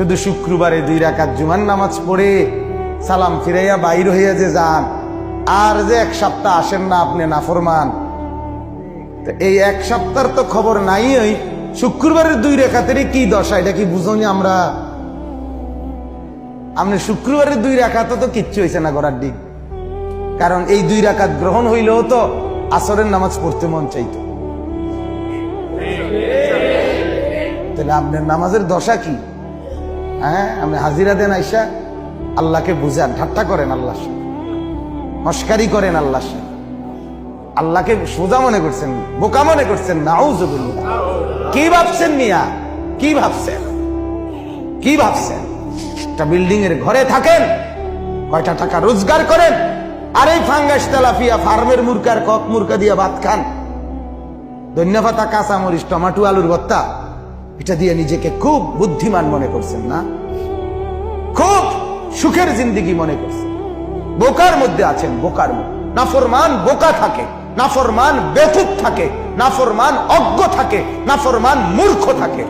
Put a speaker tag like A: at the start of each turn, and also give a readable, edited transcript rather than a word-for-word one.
A: শুধু শুক্রবারে 2 রাকাত জুমার নামাজ পড়ে সালাম ফিরাইয়া বাইর হইয়া যে যান, আর যে 1 সপ্তাহ আসেন না আপনি নাফরমান। এই 1 সপ্তাহের তো খবর নাই। ওই শুক্রবারের 2 রাকাতেরই কি দশা, এটা কি বুঝনি আমরা? আপনি শুক্রবারের 2 রাকাতও তো কিচ্ছু হয়েছে না গড়ার দিক, কারণ এই 2 রাকাত গ্রহণ হইলেও তো আসরের নামাজ পড়তে মন চাইতো। তাহলে আপনার নামাজের দশা কি? হ্যাঁ, আপনি হাজিরা দেন আইসা আল্লাহকে বুঝান, ঠাট্টা করেন আল্লাহর সাথে, মস্কারি করেন আল্লাহর সাথে, আল্লাহকে সোজা মনে করছেন, বোকা মনে করছেন। নাউযুবিল্লাহ। কি ভাবছেন মিয়া? কি ভাবছেন? কি ভাবছেন? একটা বিল্ডিং এর ঘরে থাকেন, কয়টা টাকা রোজগার করেন, আর এই ফাঙ্গাস তেলাপিয়া ফার্মের মুরকার কক মুরকা দিয়ে ভাত খান, ধন্যপাতা কাঁচামরিচ টমাটো আলুর ভর্তা, এটা দিয়ে নিজেকে খুব বুদ্ধিমান মনে করছেন না? খুব সুখের জিন্দেগি মনে করছেন। বোকার মধ্যে আছেন, বোকার মধ্যে। নাফরমান বোকা থাকে, নাফরমান বেকুব থাকে, নাফরমান অজ্ঞ থাকে, নাফরমান মূর্খ থাকে।